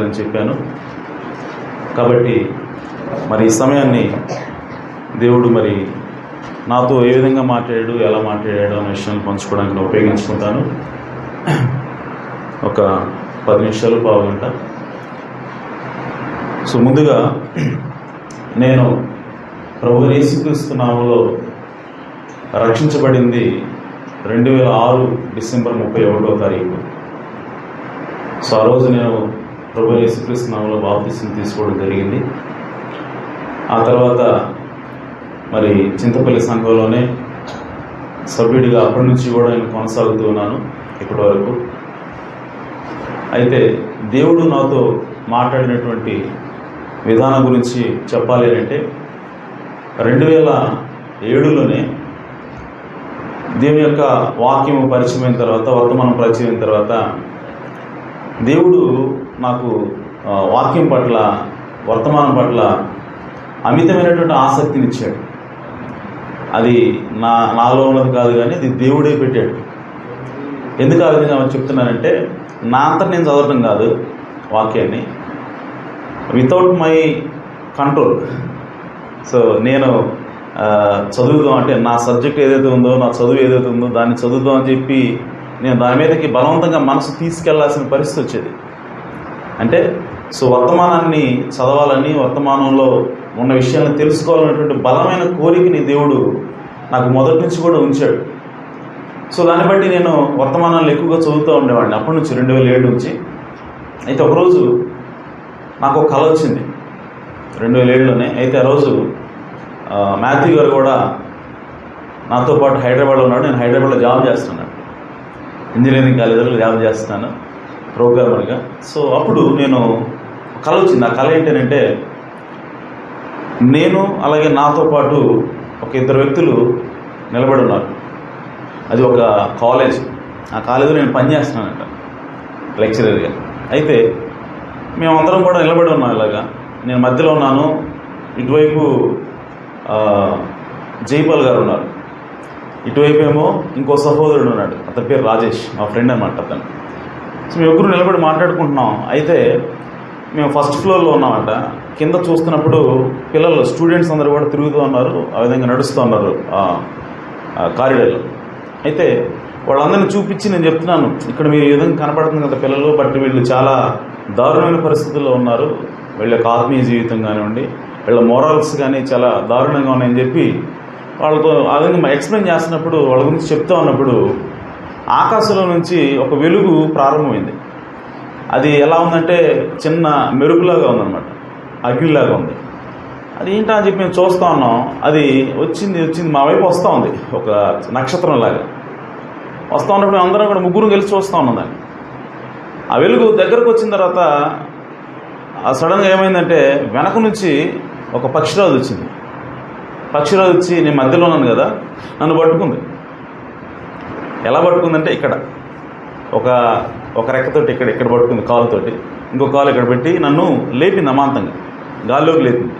అని చెప్పాను. కాబట్టి మరి ఈ సమయాన్ని దేవుడు మరి నాతో ఏ విధంగా మాట్లాడాడు, ఎలా మాట్లాడాడు అనే విషయాన్ని పంచుకోవడానికి నేను ఉపయోగించుకుంటాను. ఒక 10 నిమిషాలు, పావు గంట. సో ముందుగా నేను ప్రభు యేసుక్రీస్తు నామములో రక్షించబడింది 2006 డిసెంబర్ 31వ తారీఖు. సో ఆ రోజు నేను ప్రభు యేసుక్రీస్తు నామములో బాప్తిసం తీసుకోవడం జరిగింది. ఆ తర్వాత మరి చింతపల్లి సంఘంలోనే సభ్యుడిగా అప్పటి నుంచి కూడా నేను కొనసాగుతూ ఉన్నాను ఇప్పటి వరకు. అయితే దేవుడు నాతో మాట్లాడినటువంటి విధానం గురించి చెప్పాలి అంటే 2007లోనే దేవుని యొక్క వాక్యం పరిచయమైన తర్వాత, వర్తమానం పరిచయం అయిన తర్వాత దేవుడు నాకు వాక్యం పట్ల, వర్తమానం పట్ల అమితమైనటువంటి ఆసక్తిని ఇచ్చాడు. అది నాలో ఉన్నది కాదు, కానీ అది దేవుడే పెట్టాడు. ఎందుకు ఆ విధంగా చెప్తున్నానంటే, నా అంతా నేను చదవటం కాదు వాక్యాన్ని, వితౌట్ మై కంట్రోల్. సో నేను చదువుదాం అంటే, నా సబ్జెక్ట్ ఏదైతే ఉందో, నా చదువు ఏదైతే ఉందో దాన్ని చదువుదాం అని చెప్పి నేను దాని మీదకి బలవంతంగా మనసు తీసుకెళ్లాల్సిన పరిస్థితి వచ్చేది. అంటే సో వర్తమానాన్ని చదవాలని, వర్తమానంలో ఉన్న విషయాలను తెలుసుకోవాలనేటువంటి బలమైన కోరికని దేవుడు నాకు మొదటి నుంచి కూడా ఉంచాడు. సో దాన్ని బట్టి నేను వర్తమానాలు ఎక్కువగా చదువుతూ ఉండేవాడిని అప్పటి నుంచి, 2007 నుంచి. అయితే ఒకరోజు నాకు ఒక కళ వచ్చింది 2007లోనే. అయితే ఆ రోజు మాథ్యూ గారు కూడా నాతో పాటు హైదరాబాద్లో ఉన్నాడు. నేను హైదరాబాద్లో జాబ్ చేస్తున్నాను, ఇంజనీరింగ్ కాలేజీలో జాబ్ చేస్తున్నాను ప్రోగ్రామర్గా. సో అప్పుడు నేను కళ వచ్చింది. ఆ కళ ఏంటంటే, నేను అలాగే నాతో పాటు ఒక 2 వ్యక్తులు నిలబడి ఉన్నారు. అది ఒక కాలేజ్. ఆ కాలేజీలో నేను పనిచేస్తున్నానంట లెక్చరర్గా. అయితే మేమందరం కూడా నిలబడి ఉన్నాం ఇలాగా. నేను మధ్యలో ఉన్నాను, ఇటువైపు జైపాల్ గారు ఉన్నారు, ఇటువైపు ఏమో ఇంకో సహోదరుడు ఉన్నాడు, అతని పేరు రాజేష్, మా ఫ్రెండ్ అన్నమాట అతను. సో మేము ముగ్గురు నిలబడి మాట్లాడుకుంటున్నాం. అయితే మేము ఫస్ట్ ఫ్లోర్లో ఉన్నామంట. కింద చూస్తున్నప్పుడు పిల్లలు, స్టూడెంట్స్ అందరూ కూడా తిరుగుతూ ఉన్నారు, ఆ విధంగా నడుస్తూ ఉన్నారు కారిడార్లో. అయితే వాళ్ళందరినీ చూపించి నేను చెప్తున్నాను, ఇక్కడ మీరు ఈ విధంగా కనపడుతుంది కదా పిల్లలు, బట్ వీళ్ళు చాలా దారుణమైన పరిస్థితుల్లో ఉన్నారు, వీళ్ళ యొక్క ఆత్మీయ జీవితం కానివ్వండి, వీళ్ళ మోరల్స్ కానీ చాలా దారుణంగా ఉన్నాయని చెప్పి వాళ్ళతో ఆ విధంగా ఎక్స్ప్లెయిన్ చేస్తున్నప్పుడు, వాళ్ళ గురించి చెప్తా ఉన్నప్పుడు ఆకాశంలో నుంచి ఒక వెలుగు ప్రారంభమైంది. అది ఎలా ఉందంటే, చిన్న మెరుపులాగా ఉందన్నమాట, అగ్నిలాగా ఉంది. అది ఏంటా అని చెప్పి మేము చూస్తూ ఉన్నాం. అది వచ్చింది మా వైపు వస్తూ ఉంది, ఒక నక్షత్రంలాగా వస్తూ ఉన్నప్పుడు అందరం కూడా ముగ్గురు కలిసి చూస్తూ ఉన్నాం దాన్ని. ఆ వెలుగు దగ్గరకు వచ్చిన తర్వాత సడన్గా ఏమైందంటే, వెనక నుంచి ఒక పక్షిరాజు వచ్చింది. పక్షిరాజు వచ్చి, నేను మధ్యలో ఉన్నాను కదా, నన్ను పట్టుకుంది. ఎలా పట్టుకుందంటే, ఇక్కడ ఒక రెక్కతోటి ఇక్కడ పట్టుకుంది, కాలుతోటి, ఇంకో కాలు ఇక్కడ పెట్టి నన్ను లేపింది, అమాంతంగా గాల్లోకి లేపింది.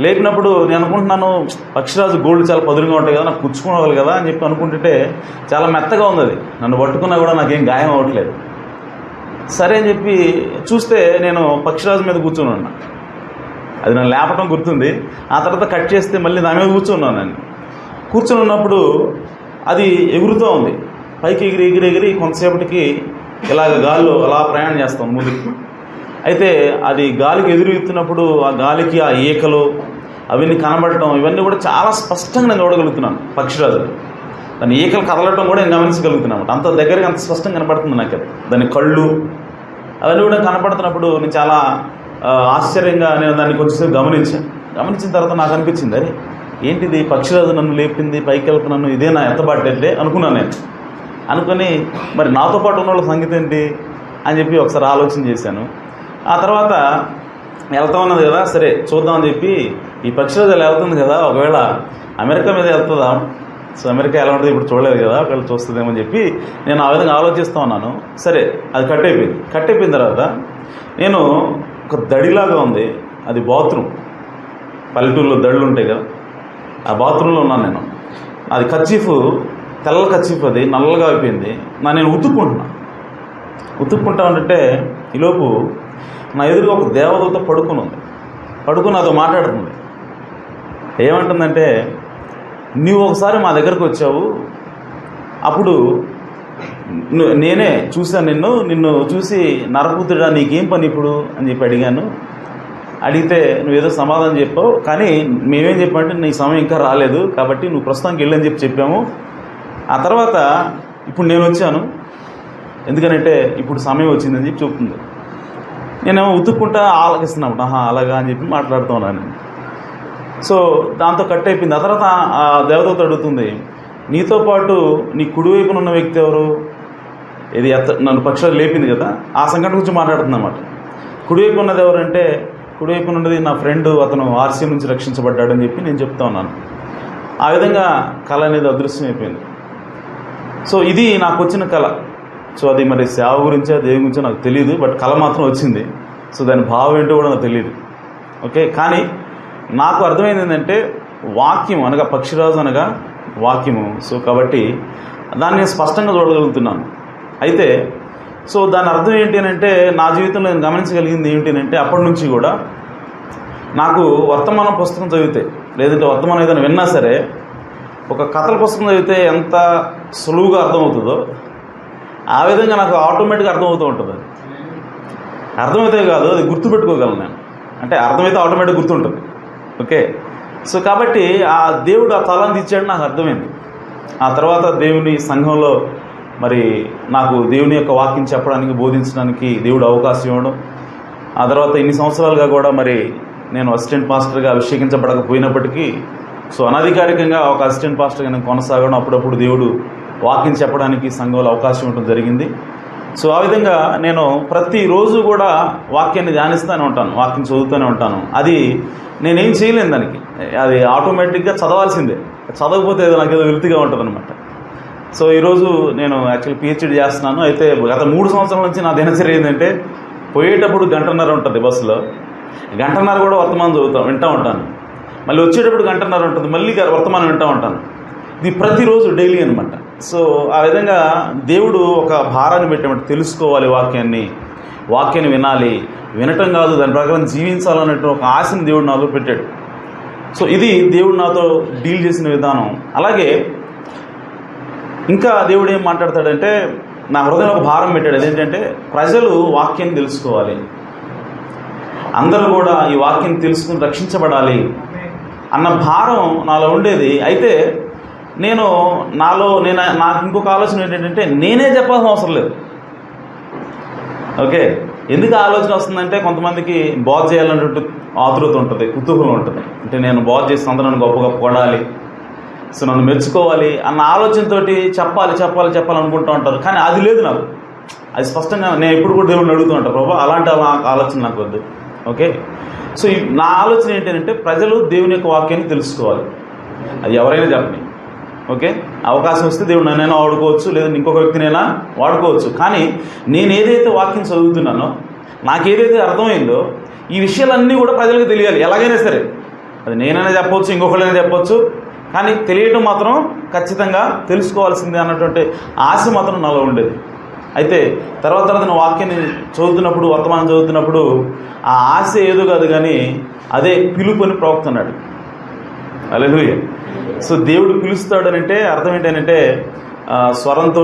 లేపినప్పుడు నేను అనుకుంటున్నాను, పక్షిరాజు గోల్డ్ చాలా పదునుగా ఉంటాయి కదా, నాకు పుచ్చుకోవాలి కదా అని చెప్పి అనుకుంటుంటే చాలా మెత్తగా ఉంది అది. నన్ను పట్టుకున్నా కూడా నాకేం గాయం అవ్వట్లేదు. సరే అని చెప్పి చూస్తే నేను పక్షిరాజు మీద కూర్చొని ఉన్నా. అది నన్ను లేపటం గుర్తుంది. ఆ తర్వాత కట్ చేస్తే మళ్ళీ నా మీద కూర్చున్నాను. నేను కూర్చొని ఉన్నప్పుడు అది ఎగురుతూ ఉంది, పైకి ఎగిరి కొంతసేపటికి ఇలాగ గాల్లో అలా ప్రయాణం చేస్తాం ముందుకు. అయితే అది గాలికి ఎదురుతున్నప్పుడు ఆ గాలికి ఆ ఈకలు అవన్నీ కనబడటం, ఇవన్నీ కూడా చాలా స్పష్టంగా నేను చూడగలుగుతున్నాను. పక్షిరాజు దాని ఈకలు కదలటం కూడా నేను గమనించగలుగుతున్నాను. అంత దగ్గరగా అంత స్పష్టంగా కనపడుతుంది నాకు అది. దాని కళ్ళు అవన్నీ కూడా కనపడుతున్నప్పుడు నేను చాలా ఆశ్చర్యంగా నేను దాన్ని కొంచెంసేపు గమనించిన తర్వాత నాకు అనిపించింది, అరే ఏంటిది, పక్షిరాజు నన్ను లేపింది, పైకి వెళ్తున్నాను, ఇదే నా ఎత్తబాటే అనుకున్నాను. నేను అనుకుని మరి నాతో పాటు ఉన్న వాళ్ళ సంగతి ఏంటి అని చెప్పి ఒకసారి ఆలోచన చేశాను. ఆ తర్వాత వెళ్తా ఉన్నది కదా, సరే చూద్దామని చెప్పి, ఈ పక్షిరాజు ఎలా వెళ్తుంది కదా, ఒకవేళ అమెరికా మీద వెళ్తుందా, సో అమెరికా ఎలా ఉంటుంది ఇప్పుడు చూడలేదు కదా, ఒకవేళ చూస్తుందేమో అని చెప్పి నేను ఆ విధంగా ఆలోచిస్తూ ఉన్నాను. సరే అది కట్ అయిపోయిన తర్వాత నేను ఒక దడిలాగా ఉంది, అది బాత్రూమ్, పల్లెటూరులో దడులు ఉంటాయి కదా, ఆ బాత్రూంలో ఉన్నాను నేను. అది కర్చీఫ్, తెల్ల కర్చీఫ్, అది నల్లగా అయిపోయింది. నేను ఉతుక్కుంటా ఉంటే ఈలోపు నా ఎదురుగా ఒక దేవదూత పడుకుని అదో మాట్లాడుతుంది. ఏమంటుందంటే, నువ్వు ఒకసారి మా దగ్గరకు వచ్చావు, అప్పుడు నేనే చూశాను, నిన్ను చూసి నరపుత్రుడా నీకేం పని ఇప్పుడు అని చెప్పి అడిగాను. అడిగితే నువ్వేదో సమాధానం చెప్పావు, కానీ మేమేం చెప్పామంటే నీ సమయం ఇంకా రాలేదు కాబట్టి నువ్వు ప్రస్తుతానికి వెళ్ళని చెప్పాము. ఆ తర్వాత ఇప్పుడు నేను వచ్చాను, ఎందుకనంటే ఇప్పుడు సమయం వచ్చిందని చెప్పి చెప్తుంది. నేనేమో ఉతుక్కుంటా ఆలకిస్తున్నాను, అలాగా అని చెప్పి మాట్లాడుతూ ఉన్నాను. సో దాంతో కట్ అయిపోయింది. ఆ తర్వాత ఆ దేవదూత అడుగుతుంది, నీతో పాటు నీ కుడివైపున ఉన్న వ్యక్తి ఎవరు? ఇది నన్ను పక్షాలు లేపింది కదా, ఆ సంఘటన గురించి మాట్లాడుతుంది అన్నమాట. కుడివైపు ఉన్నది ఎవరంటే, కుడివైపు ఉన్నది నా ఫ్రెండ్, అతను ఆర్సీ నుంచి రక్షించబడ్డాడని చెప్పి నేను చెప్తా ఉన్నాను. ఆ విధంగా కళ అనేది అదృశ్యమైపోయింది. సో ఇది నాకు వచ్చిన కళ. సో అది మరి సేవ గురించో దేవుని గురించో నాకు తెలియదు, బట్ కళ మాత్రం వచ్చింది. సో దాని భావం ఏంటో కూడా నాకు తెలియదు. ఓకే, కానీ నాకు అర్థమైంది ఏంటంటే వాక్యం అనగా పక్షిరాజు అనగా వాక్యము. సో కాబట్టి దాన్ని నేను స్పష్టంగా చూడగలుగుతున్నాను. అయితే సో దాని అర్థం ఏంటి అని అంటే, నా జీవితంలో నేను గమనించగలిగింది ఏంటి అని అంటే, అప్పటి నుంచి కూడా నాకు వర్తమానం పుస్తకం చదివితే, లేదంటే వర్తమానం ఏదైనా విన్నా సరే, ఒక కథల పుస్తకం చదివితే ఎంత సులువుగా అర్థమవుతుందో ఆ విధంగా నాకు ఆటోమేటిక్గా అర్థమవుతూ ఉంటుంది. అది అర్థమైతే కాదు, అది గుర్తుపెట్టుకోగలను నేను. అంటే అర్థమైతే ఆటోమేటిక్గా గుర్తుంటుంది. ఓకే, సో కాబట్టి ఆ దేవుడు ఆ తలాన్ని ఇచ్చాడు, నాకు అర్థమైంది. ఆ తర్వాత దేవుని సంఘంలో మరి నాకు దేవుని యొక్క వాక్యం చెప్పడానికి, బోధించడానికి దేవుడు అవకాశం ఇవ్వడం. ఆ తర్వాత ఇన్ని సంవత్సరాలుగా కూడా మరి నేను అసిస్టెంట్ పాస్టర్గా అభిషేకించబడకపోయినప్పటికీ, సో అనధికారికంగా ఒక అసిస్టెంట్ పాస్టర్గా నేను కొనసాగడం, అప్పుడప్పుడు దేవుడు వాక్యం చెప్పడానికి సంఘంలో అవకాశం ఇవ్వడం జరిగింది. సో ఆ విధంగా నేను ప్రతిరోజు కూడా వాక్యాన్ని ధ్యానిస్తూనే ఉంటాను, వాక్యం చదువుతూనే ఉంటాను. అది నేనేం చేయలేను, దానికి అది ఆటోమేటిక్గా చదవాల్సిందే. చదవకపోతే నాకు ఏదో వెలుతుగా ఉంటుంది అనమాట. సో ఈరోజు నేను యాక్చువల్లీ పిహెచ్డీ చేస్తున్నాను. అయితే గత 3 సంవత్సరాల నుంచి నా దినచర్య ఏంటంటే, పోయేటప్పుడు 1:30 ఉంటుంది బస్సులో, 1:30 కూడా వర్తమానం వింటూ ఉంటాను. మళ్ళీ వచ్చేటప్పుడు 1:30 ఉంటుంది, మళ్ళీ వర్తమానం వింటూ ఉంటాను. ఇది ప్రతిరోజు డైలీ అనమాట. సో ఆ విధంగా దేవుడు ఒక భారాన్ని పెట్టామంటే, తెలుసుకోవాలి వాక్యాన్ని వినాలి, వినటం కాదు దాని ప్రకారం జీవించాలన్నట్టు ఒక ఆశని దేవుడు నాలో పెట్టాడు. సో ఇది దేవుడు నాతో డీల్ చేసిన విధానం. అలాగే ఇంకా దేవుడు ఏం మాట్లాడతాడంటే, నా హృదయంలో ఒక భారం పెట్టాడు. అదేంటంటే, ప్రజలు వాక్యాన్ని తెలుసుకోవాలి, అందరూ కూడా ఈ వాక్యం తెలుసుకుని రక్షించబడాలి అన్న భారం నాలో ఉండేది. అయితే నాకు ఇంకొక ఆలోచన ఏంటంటే, నేనే చెప్పాల్సిన అవసరం లేదు. ఓకే, ఎందుకు ఆలోచన వస్తుందంటే, కొంతమందికి బోధ చేయాలన్నట్టు ఆతృత ఉంటుంది, కుతూహలం ఉంటుంది. అంటే నేను బోధ చేసి అందరూ నన్ను గొప్పగా పొగడాలి, సో నన్ను మెచ్చుకోవాలి అన్న ఆలోచనతో చెప్పాలనుకుంటూ ఉంటారు. కానీ అది లేదు నాకు. అది స్పష్టంగా నేను ఎప్పుడు కూడా దేవుడిని అడుగుతూ ఉంటాను, ప్రభా అలాంటి ఆలోచన నాకు వద్దు. ఓకే, సో నా ఆలోచన ఏంటంటే, ప్రజలు దేవుని యొక్క వాక్యాన్ని తెలుసుకోవాలి. అది ఎవరైనా చెప్పని. ఓకే, అవకాశం వస్తే దేవుడు నన్నైనా వాడుకోవచ్చు, లేదంటే ఇంకొక వ్యక్తినైనా వాడుకోవచ్చు. కానీ నేను ఏదైతే వాక్యం చదువుతున్నానో, నాకేదైతే అర్థమైందో, ఈ విషయాలన్నీ కూడా ప్రజలకు తెలియాలి. ఎలాగైనా సరే, అది నేనైనా చెప్పవచ్చు, ఇంకొకరైనా చెప్పవచ్చు, కానీ తెలియటం మాత్రం ఖచ్చితంగా తెలుసుకోవాల్సిందే అన్నటువంటి ఆశ మాత్రం నాలో ఉండేది. అయితే తర్వాత నేను వాక్యాన్ని చదువుతున్నప్పుడు, వర్తమానం చదువుతున్నప్పుడు ఆ ఆశ ఏదో కాదు, కానీ అదే పిలుపు అని ప్రవక్తున్నాడు. హల్లెలూయా. సో దేవుడు పిలుస్తాడనంటే అర్థం ఏంటంటే, స్వరంతో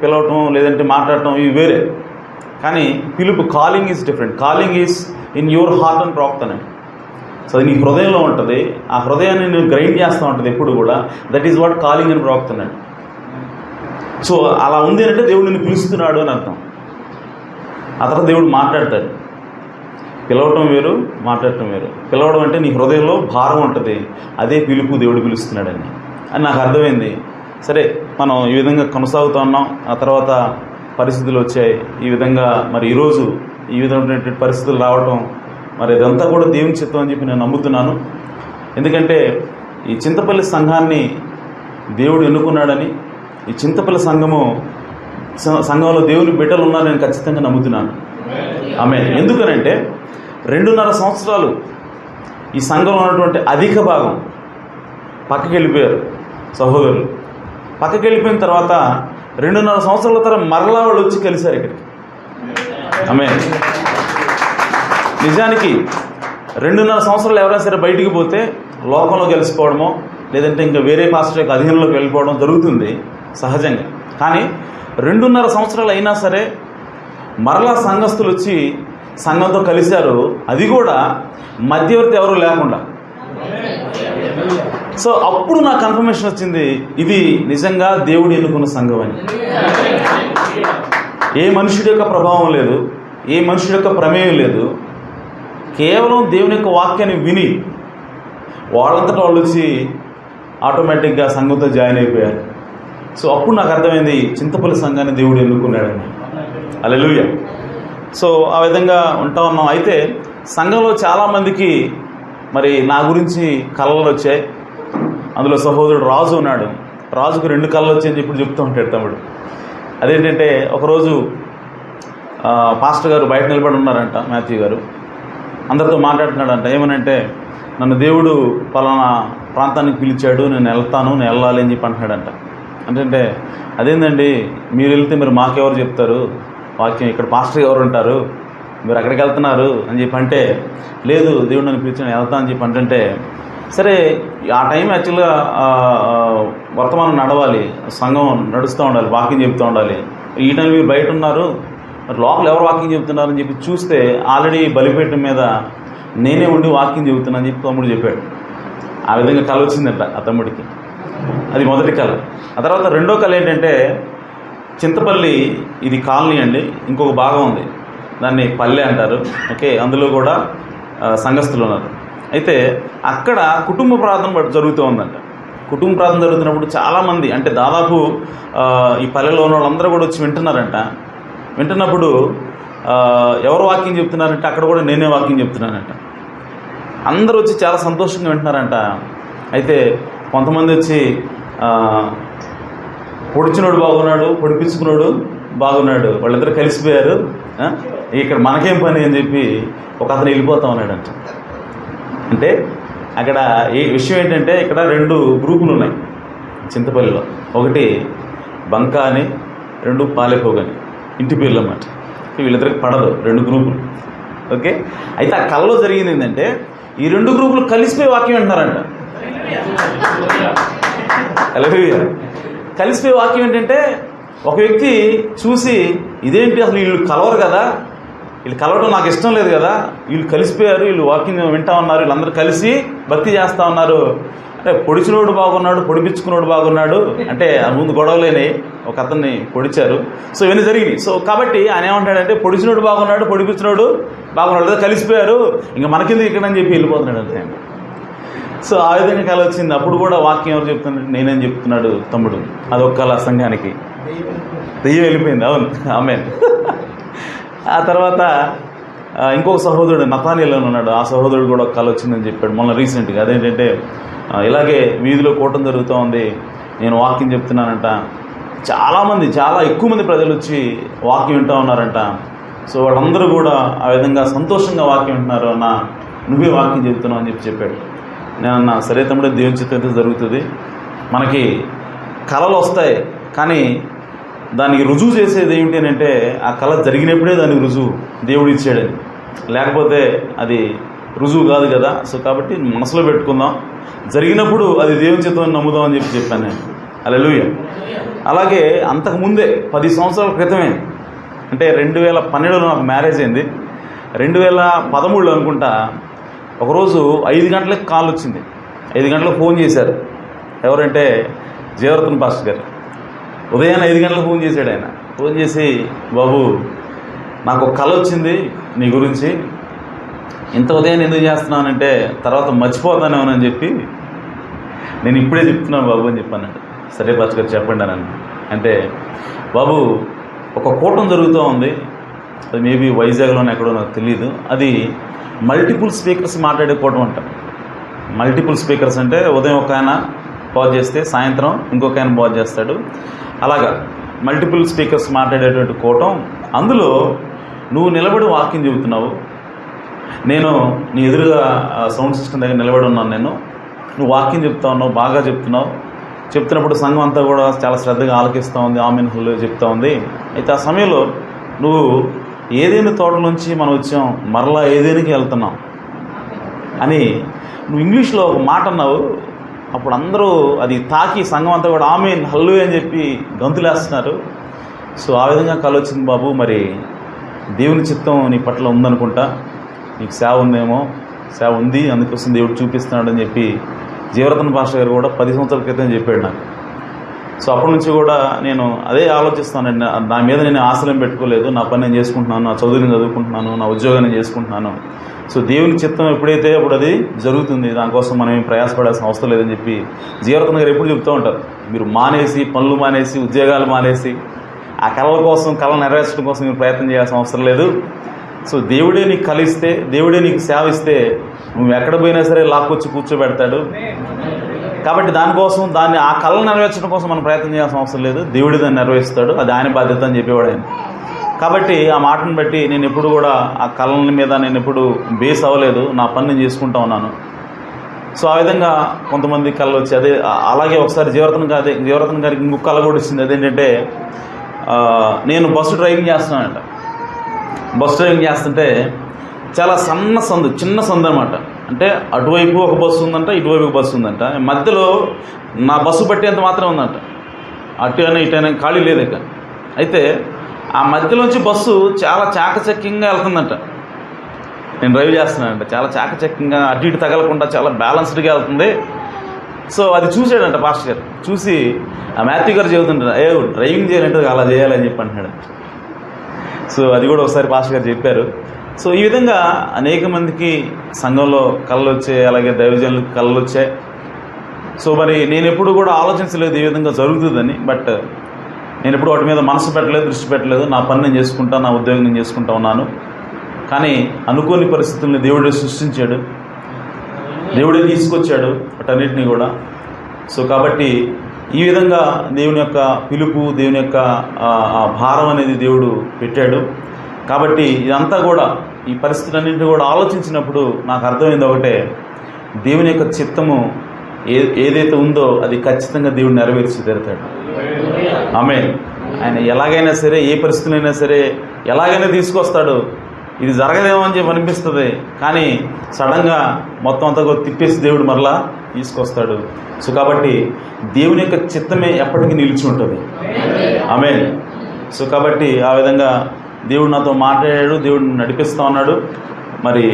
పిలవటం లేదంటే మాట్లాడటం ఇవి వేరే, కానీ పిలుపు, calling is different. Calling is in your heart అని ప్రవక్తున్నాడు. సో అది నీ హృదయంలో ఉంటుంది, ఆ హృదయాన్ని నేను గ్రైండ్ చేస్తూ ఉంటుంది ఎప్పుడు కూడా. దట్ ఈజ్ వాట్ కాలింగ్ అని ప్రవక్తున్నాడు. సో అలా ఉంది అంటే దేవుడు నిన్ను పిలుస్తున్నాడు అని అర్థం. ఆ తర్వాత దేవుడు మాట్లాడతాడు. పిలవటం వేరు, మాట్లాడటం వేరు. పిలవడం అంటే నీ హృదయంలో భారం ఉంటుంది, అదే పిలుపు, దేవుడు పిలుస్తున్నాడని నాకు అర్థమైంది. సరే, మనం ఈ విధంగా కొనసాగుతూ ఉన్నాం. ఆ తర్వాత పరిస్థితులు వచ్చాయి. ఈ విధంగా మరి ఈరోజు ఈ విధమైనటువంటి పరిస్థితులు రావటం, మరి ఇదంతా కూడా దేవుని చిత్తం అని చెప్పి నేను నమ్ముతున్నాను. ఎందుకంటే ఈ చింతపల్లి సంఘాన్ని దేవుడు ఎన్నుకున్నాడని, ఈ చింతపల్లి సంఘంలో దేవుని బిడ్డలు ఉన్నారని నేను ఖచ్చితంగా నమ్ముతున్నాను. ఆమేన్. ఎందుకనంటే 2.5 సంవత్సరాలు ఈ సంఘంలో ఉన్నటువంటి అధిక భాగం పక్కకి వెళ్ళిపోయారు సహోదరులు. పక్కకి వెళ్ళిపోయిన తర్వాత 2.5 సంవత్సరాల తర్వాత మరలా వాళ్ళు వచ్చి కలిశారు ఇక్కడికి. ఆమేన్. నిజానికి 2.5 సంవత్సరాలు ఎవరైనా సరే బయటికి పోతే లోకంలో గెలిచిపోవడమో లేదంటే ఇంకా వేరే పాస్టర్ యొక్క అధీనంలోకి వెళ్ళిపోవడం జరుగుతుంది సహజంగా. కానీ 2.5 సంవత్సరాలు అయినా సరే మరలా సంఘస్థులు వచ్చి సంఘంతో కలిశారు, అది కూడా మధ్యవర్తి ఎవరు లేకుండా. సో అప్పుడు నాకు కన్ఫర్మేషన్ వచ్చింది, ఇది నిజంగా దేవుడు ఎన్నుకున్న సంఘం అని. ఏ మనుషుడి యొక్క ప్రభావం లేదు, ఏ మనుషుడి యొక్క ప్రమేయం లేదు, కేవలం దేవుని యొక్క వాక్యాన్ని విని వాళ్ళంతటా వాళ్ళు వచ్చి ఆటోమేటిక్గా సంఘంతో జాయిన్ అయిపోయారు. సో అప్పుడు నాకు అర్థమైంది చింతపల్లి సంఘాన్ని దేవుడు ఎన్నుకున్నాడని. హల్లెలూయా. సో ఆ విధంగా ఉంటా ఉన్నాం. అయితే సంఘంలో చాలామందికి మరి నా గురించి కళలు వచ్చాయి. అందులో సహోదరుడు రాజు ఉన్నాడు. రాజుకు 2 కళలు వచ్చాయని చెప్పి చెప్తూ ఉంటాడు తమ్ముడు. అదేంటంటే ఒకరోజు పాస్టర్ గారు బయట నిలబడి ఉన్నారంట, మాథ్యూ గారు అందరితో మాట్లాడుతున్నాడంట. ఏమనంటే, నన్ను దేవుడు పలానా ప్రాంతానికి పిలిచాడు, నేను వెళ్ళాలి అని చెప్పి అంటున్నాడంట. అంటే అదేందండి, మీరు వెళ్తే మీరు మాకెవరు చెప్తారు వాక్యం, ఇక్కడ పాస్టర్ ఎవరు ఉంటారు, మీరు అక్కడికి వెళ్తున్నారు అని చెప్పి అంటే, లేదు దేవుడు నన్ను పిలిచి నేను వెళ్తాను అని చెప్పి అంటే, సరే ఆ టైం యాక్చువల్గా వర్తమానం నడవాలి, సంఘం నడుస్తూ ఉండాలి, వాక్యం చెప్తూ ఉండాలి. ఈ టైం మీరు బయట ఉన్నారు, మరి లోపల ఎవరు వాక్యం చెబుతున్నారని చెప్పి చూస్తే ఆల్రెడీ బలిపీఠం మీద నేనే ఉండి వాక్యం చెబుతున్నానని చెప్పి తమ్ముడు చెప్పాడు. ఆ విధంగా కళ వచ్చిందంట ఆ తమ్ముడికి. అది మొదటి కళ. ఆ తర్వాత రెండో కళ ఏంటంటే, చింతపల్లి ఇది కాలనీ అండి, ఇంకొక భాగం ఉంది, దాన్ని పల్లె అంటారు. ఓకే, అందులో కూడా సంఘస్థులు ఉన్నారు. అయితే అక్కడ కుటుంబ ప్రార్థన జరుగుతూ ఉందంట. కుటుంబ ప్రార్థన జరుగుతున్నప్పుడు చాలామంది, అంటే దాదాపు ఈ పల్లెలో ఉన్న వాళ్ళందరూ కూడా వచ్చి వింటున్నారంట. వింటున్నప్పుడు ఎవరు వాక్యం చెప్తున్నారంటే అక్కడ కూడా నేనే వాక్యం చెప్తున్నానంట. అందరూ వచ్చి చాలా సంతోషంగా వింటున్నారంట. అయితే కొంతమంది వచ్చి పొడిచినోడు బాగున్నాడు, పొడిపించుకున్నాడు బాగున్నాడు, వాళ్ళిద్దరు కలిసిపోయారు, ఇక్కడ మనకేం పని అని చెప్పి ఒక అతను వెళ్ళిపోతా ఉన్నాడంట. అంటే అక్కడ ఏ విషయం ఏంటంటే, ఇక్కడ 2 గ్రూపులు ఉన్నాయి చింతపల్లిలో. ఒకటి బంకా అని, 2 పాలెపోగని, ఇంటి పేర్లు అన్నమాట. వీళ్ళిద్దరికి పడదు 2 గ్రూపులు. ఓకే, అయితే ఆ కళలో జరిగింది ఏంటంటే, ఈ 2 గ్రూపులు కలిసిపోయి వాక్యం వింటున్నారంట. హల్లెలూయా. కలిసిపోయి వాక్యం ఏంటంటే, ఒక వ్యక్తి చూసి ఇదేంటి అసలు వీళ్ళు కలవరు కదా, వీళ్ళు కలవడం నాకు ఇష్టం లేదు కదా, వీళ్ళు కలిసిపోయారు, వీళ్ళు వాకింగ్ వింటా ఉన్నారు, వీళ్ళందరూ కలిసి భక్తి చేస్తూ ఉన్నారు. అంటే పొడిచినోడు బాగున్నాడు, పొడిపించుకున్నాడు బాగున్నాడు అంటే ముందు గొడవలేని ఒక అతన్ని పొడిచారు. సో ఇవన్నీ జరిగినాయి. సో కాబట్టి ఆయన ఏమంటాడంటే, పొడిచినోడు బాగున్నాడు, పొడిపించినోడు బాగున్నాడు, కలిసిపోయారు, ఇంకా మనకింది ఇక్కడ అని చెప్పి వెళ్ళిపోతున్నాడు అంతే. సో ఆ విధంగా కళ వచ్చింది. అప్పుడు కూడా వాక్యం ఎవరు చెప్తున్నాడు, నేనేం చెప్తున్నాడు తమ్ముడు. అదొక కళ, సంఘానికి దెయ్యం వెళ్ళిపోయింది. అవును, ఆమేన్. ఆ తర్వాత ఇంకొక సహోదరుడు నతానియేల్ ఉన్నాడు, ఆ సహోదరుడు కూడా కళ వచ్చిందని చెప్పాడు మొన్న రీసెంట్గా. అదేంటంటే, ఇలాగే వీధిలో కూటం జరుగుతూ ఉంది, నేను వాక్యం చెప్తున్నానంట, చాలామంది, చాలా ఎక్కువ మంది ప్రజలు వచ్చి వాక్యం వింటూ ఉన్నారంట. సో వాళ్ళందరూ కూడా ఆ విధంగా సంతోషంగా వాక్యం వింటున్నారు. అన్న నువ్వే వాక్యం చెప్తున్నావు అని చెప్పాడు. నేను అన్నా, సరే తమ్ముడే, దేవుని చిత్తం జరుగుతుంది. మనకి కళలు వస్తాయి, కానీ దానికి రుజువు చేసేది ఏమిటి అని అంటే, ఆ కళ జరిగినప్పుడే దానికి రుజువు దేవుడు ఇచ్చాడని, లేకపోతే అది రుజువు కాదు కదా. సో కాబట్టి మనసులో పెట్టుకుందాం, జరిగినప్పుడు అది దేవుని చిత్తం నమ్ముదాం అని చెప్పాను నేను. హల్లెలూయా. అలాగే అంతకుముందే 10 సంవత్సరాల క్రితమే, అంటే 2012లో నాకు మ్యారేజ్ అయింది. 2013లో అనుకుంటా, ఒకరోజు 5 గంటలకు కాల్ వచ్చింది. 5 గంటలకు ఫోన్ చేశారు. ఎవరంటే జయవర్ధన్ పాస్టర్ గారు. ఉదయాన్నే 5 గంటలకు ఫోన్ చేశాడు ఆయన. ఫోన్ చేసి, బాబు నాకు ఒక కళ వచ్చింది నీ గురించి, ఇంత ఉదయాన్నే ఎందుకు చేస్తున్నానంటే తర్వాత మర్చిపోతానేమోనని చెప్పి నేను ఇప్పుడే చెప్తున్నాను బాబు అని చెప్పానండి. సరే పాస్టర్ గారు చెప్పండి అని. అంటే, బాబు ఒక కూటం జరుగుతూ ఉంది, అది మేబీ వైజాగ్లోనే ఎక్కడో నాకు తెలియదు, అది మల్టిపుల్ స్పీకర్స్ మాట్లాడే కూటం అంటారు. మల్టిపుల్ స్పీకర్స్ అంటే ఉదయం ఒక ఆయన బాగు చేస్తే సాయంత్రం ఇంకొక ఆయన బాగు చేస్తాడు, అలాగా మల్టిపుల్ స్పీకర్స్ మాట్లాడేటువంటి కూటం. అందులో నువ్వు నిలబడి వాక్యం చెబుతున్నావు, నేను నీ ఎదురుగా సౌండ్ సిస్టమ్ దగ్గర నిలబడి ఉన్నాను, నువ్వు వాక్యం చెప్తా ఉన్నావు, బాగా చెప్తున్నావు. చెప్తున్నప్పుడు సంఘం అంతా కూడా చాలా శ్రద్ధగా ఆలకిస్తూ ఉంది, ఆమెన్ హల్లెలూయా చెప్తా ఉంది. అయితే ఆ సమయంలో నువ్వు ఏదైనా తోట నుంచి మనం వచ్చాం, మరలా ఏదేనికి వెళ్తున్నాం అని నువ్వు ఇంగ్లీష్లో ఒక మాట అన్నావు. అప్పుడు అందరూ అది తాకి సంఘం అంతా కూడా ఆమెన్ హల్లెలూయా అని చెప్పి గంతులేస్తున్నారు. సో ఆ విధంగా కల వచ్చింది బాబు. మరి దేవుని చిత్తం నీ పట్ల ఉందనుకుంటా, నీకు సేవ ఉందేమో, సేవ ఉంది, అందుకోసం దేవుడు చూపిస్తున్నాడు అని చెప్పి జీవరత్న పాస్టర్ గారు కూడా 10 సంవత్సరాల క్రితం చెప్పాడు నాకు. సో అప్పటి నుంచి కూడా నేను అదే ఆలోచిస్తానండి. నా మీద నేను ఆశలం పెట్టుకోలేదు. నా పని నేను చేసుకుంటున్నాను, నా చదువుని చదువుకుంటున్నాను, నా ఉద్యోగాన్ని చేసుకుంటున్నాను. సో దేవుని చిత్తం ఎప్పుడైతే అప్పుడు అది జరుగుతుంది. దానికోసం మనం ఏం ప్రయాసపడాల్సిన అవసరం లేదని చెప్పి జీవరత్న గారు ఎప్పుడు చెప్తూ ఉంటారు. మీరు మానేసి, పనులు మానేసి, ఉద్యోగాలు మానేసి ఆ కళల కోసం, కళ నెరవేర్చడం కోసం మీరు ప్రయత్నం చేయాల్సిన అవసరం లేదు. సో దేవుడే నీకు కలిస్తే, దేవుడే నీకు సేవ ఇస్తే నువ్వు ఎక్కడ పోయినా సరే లాక్కొచ్చి కూర్చోబెడతాడు. కాబట్టి దానికోసం, ఆ కళను నెరవేర్చడం కోసం మనం ప్రయత్నం చేయాల్సిన అవసరం లేదు. దేవుడి దాన్ని నెరవేరుస్తాడు, అది ఆయన బాధ్యత అని చెప్పేవాడు ఆయన. కాబట్టి ఆ మాటను బట్టి నేను ఎప్పుడు కూడా ఆ కళల మీద నేను ఎప్పుడు బేస్ అవ్వలేదు. నా పని నేను చేసుకుంటా ఉన్నాను. సో ఆ విధంగా కొంతమంది కళలు వచ్చి అదే అలాగే ఒకసారి జీవరత్న గారికి ఇంకొక కళ కూడా వచ్చింది. అదేంటంటే నేను బస్సు డ్రైవింగ్ చేస్తున్నానంట. బస్సు డ్రైవింగ్ చేస్తుంటే చాలా సన్న సందు, చిన్న సందు అనమాట. అంటే అటువైపు ఒక బస్సు ఉందంట, ఇటువైపు ఒక బస్సు ఉందంట. మధ్యలో నా బస్సు పట్టేంత మాత్రం ఉందంట. అటు అయినా ఇటు అయినా ఖాళీ లేదు ఇక. అయితే ఆ మధ్యలోంచి బస్సు చాలా చాకచక్యంగా వెళ్తుందంట. నేను డ్రైవ్ చేస్తున్నానంట. చాలా చాకచక్యంగా అటు ఇటు తగలకుండా చాలా బ్యాలెన్స్డ్గా వెళ్తుంది. సో అది చూసాడంట పాస్టర్ గారు. చూసి ఆ మాథ్యూ గారు చెబుతుంటారు, డ్రైవింగ్ చేయాలంటే అలా చేయాలని చెప్పి అంటున్నాడు. సో అది కూడా ఒకసారి పాస్టర్ గారు చెప్పారు. సో ఈ విధంగా అనేక మందికి సంఘంలో కళలు వచ్చాయి, అలాగే దైవజనులకు కళలు వచ్చాయి. సో మరి నేను ఎప్పుడు కూడా ఆలోచించలేదు ఈ విధంగా జరుగుతుందని. బట్ నేను ఎప్పుడు వాటి మీద మనసు పెట్టలేదు, దృష్టి పెట్టలేదు. నా పని నేను చేసుకుంటా, నా ఉద్యోగం నేను చేసుకుంటా ఉన్నాను. కానీ అనుకోని పరిస్థితుల్ని దేవుడే సృష్టించాడు, దేవుడే తీసుకొచ్చాడు వాటన్నిటినీ కూడా. సో కాబట్టి ఈ విధంగా దేవుని యొక్క పిలుపు, దేవుని యొక్క భారం అనేది దేవుడు పెట్టాడు. కాబట్టి ఇదంతా కూడా, ఈ పరిస్థితులన్నింటినీ కూడా ఆలోచించినప్పుడు నాకు అర్థమైంది ఒకటే, దేవుని యొక్క చిత్తము ఏదైతే ఉందో అది ఖచ్చితంగా దేవుడు నెరవేర్చి తీరుతాడు. ఆమేన్. ఆయన ఎలాగైనా సరే, ఏ పరిస్థితులైనా సరే ఎలాగైనా తీసుకొస్తాడు. ఇది జరగదేమో అని చెప్పి అనిపిస్తుంది, కానీ సడన్గా మొత్తం అంతా తిప్పేసి దేవుడు మరలా తీసుకొస్తాడు. సో కాబట్టి దేవుని యొక్క చిత్తమే ఎప్పటికీ నిలిచి ఉంటుంది. ఆమేన్. సో కాబట్టి ఆ విధంగా దేవుడు నాతో మాట్లాడాడు, దేవుడు నడిపిస్తూ ఉన్నాడు. మరి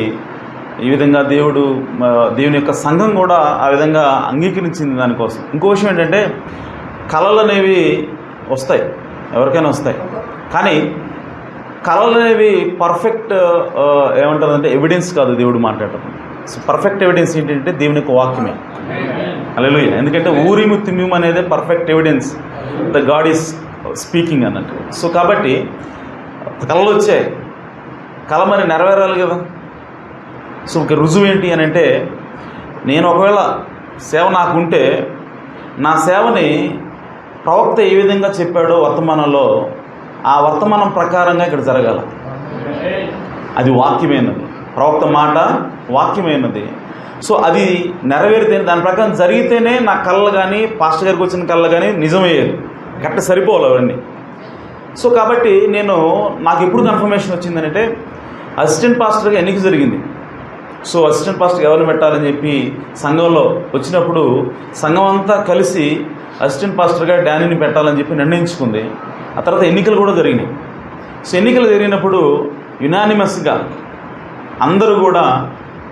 ఈ విధంగా దేవుని యొక్క సంఘం కూడా ఆ విధంగా అంగీకరించింది దానికోసం. ఇంకో విషయం ఏంటంటే, కళలు అనేవి వస్తాయి, ఎవరికైనా వస్తాయి. కానీ కళలు అనేవి పర్ఫెక్ట్ ఏమంటారంటే ఎవిడెన్స్ కాదు దేవుడు మాట్లాడటం. సో పర్ఫెక్ట్ ఎవిడెన్స్ ఏంటంటే దేవుని యొక్క వాక్యమే. హల్లెలూయా. ఎందుకంటే ఊరిము తిమ్మిము అనేది perfect evidence the God is speaking అన్నట్టు. సో కాబట్టి కళలు వచ్చాయి, కళ మరి నెరవేరాలి కదా. సో ఒక రుజువు ఏంటి అని అంటే, నేను ఒకవేళ సేవ నాకుంటే నా సేవని ప్రవక్త ఏ విధంగా చెప్పాడో వర్తమానంలో, ఆ వర్తమానం ప్రకారంగా ఇక్కడ జరగాల. అది వాక్యమైనది, ప్రవక్త మాట వాక్యమైనది. సో అది నెరవేరితే, దాని ప్రకారం జరిగితేనే నా కళలు కానీ, పాస్టర్ గారికి వచ్చిన కళలు కానీ నిజమయ్యేది. కరెక్ట్ సరిపోవాలి అవన్నీ. సో కాబట్టి నాకు ఎప్పుడు కన్ఫర్మేషన్ వచ్చిందంటే, అసిస్టెంట్ పాస్టర్గా ఎన్నిక జరిగింది. సో అసిస్టెంట్ పాస్టర్ ఎవరిని పెట్టాలని చెప్పి సంఘంలో వచ్చినప్పుడు సంఘం అంతా కలిసి అసిస్టెంట్ పాస్టర్గా డానీని పెట్టాలని చెప్పి నిర్ణయించుకుంది. ఆ తర్వాత ఎన్నికలు కూడా జరిగినాయి. సో ఎన్నికలు జరిగినప్పుడు యునానిమస్గా అందరూ కూడా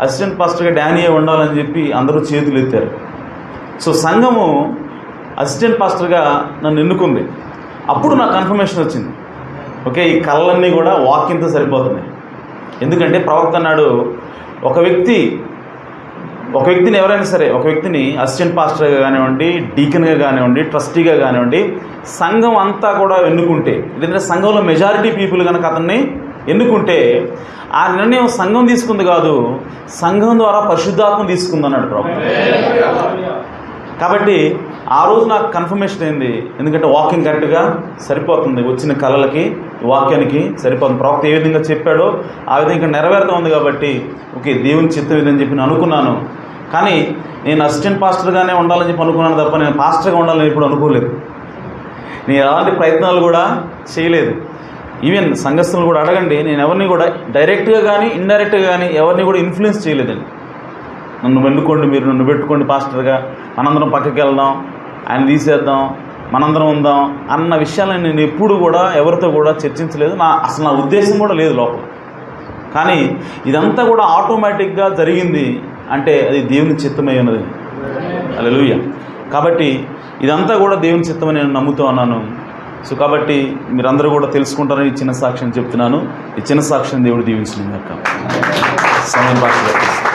అసిస్టెంట్ పాస్టర్గా డానీయే ఉండాలని చెప్పి అందరూ చేతులు ఎత్తారు. సో సంఘము అసిస్టెంట్ పాస్టర్గా నన్ను ఎన్నుకుంది. అప్పుడు నాకు కన్ఫర్మేషన్ వచ్చింది, ఓకే, ఈ కళలన్నీ కూడా వాక్యంతో సరిపోతున్నాయి. ఎందుకంటే ప్రవక్త అన్నాడు, ఒక వ్యక్తిని ఎవరైనా సరే, ఒక వ్యక్తిని అసిస్టెంట్ పాస్టర్గా కానివ్వండి, డీకన్గా కానివ్వండి, ట్రస్టీగా కానివ్వండి, సంఘం అంతా కూడా ఎన్నుకుంటే, లేదంటే సంఘంలో మెజారిటీ పీపుల్ కనుక అతన్ని ఎన్నుకుంటే, ఆ నిర్ణయం సంఘం తీసుకుంది కాదు, సంఘం ద్వారా పరిశుద్ధాత్మ తీసుకుంది అన్నాడు ప్రవక్త. కాబట్టి ఆ రోజు నాకు కన్ఫర్మేషన్ అయింది. ఎందుకంటే వాక్యం కరెక్ట్గా సరిపోతుంది, వచ్చిన కళలకి వాక్యానికి సరిపోతుంది. ప్రవక్త ఏ విధంగా చెప్పాడో ఆ విధంగా నెరవేరుతూ ఉంది. కాబట్టి ఓకే, దేవుని చిత్తం ఇదని చెప్పి నేను అనుకున్నాను. కానీ నేను అసిస్టెంట్ పాస్టర్గానే ఉండాలని చెప్పి అనుకున్నాను తప్ప నేను పాస్టర్గా ఉండాలని ఎప్పుడు అనుకోలేదు. నేను ఎలాంటి ప్రయత్నాలు కూడా చేయలేదు. ఈవెన్ సంఘస్థులను కూడా అడగండి, నేను ఎవరిని కూడా డైరెక్ట్గా కానీ ఇండైరెక్ట్గా కానీ ఎవరిని కూడా ఇన్ఫ్లుయెన్స్ చేయలేదండి. నన్ను వెన్నుకోండి, మీరు నన్ను పెట్టుకోండి పాస్టర్గా, మనందరం పక్కకి వెళ్దాం, ఆయన తీసేద్దాం, మనందరం ఉందాం అన్న విషయాలను నేను ఎప్పుడు కూడా ఎవరితో కూడా చర్చించలేదు. అసలు నా ఉద్దేశం కూడా లేదు లోపల. కానీ ఇదంతా కూడా ఆటోమేటిక్గా జరిగింది అంటే అది దేవుని చిత్తమై ఉన్నది. హల్లెలూయా. కాబట్టి ఇదంతా కూడా దేవుని చిత్తమని నేను నమ్ముతూ ఉన్నాను. సో కాబట్టి మీరందరూ కూడా తెలుసుకుంటారని ఈ చిన్న సాక్ష్యం చెప్తున్నాను. ఈ చిన్న సాక్ష్యం దేవుడు దీవించిన సమయం పాస్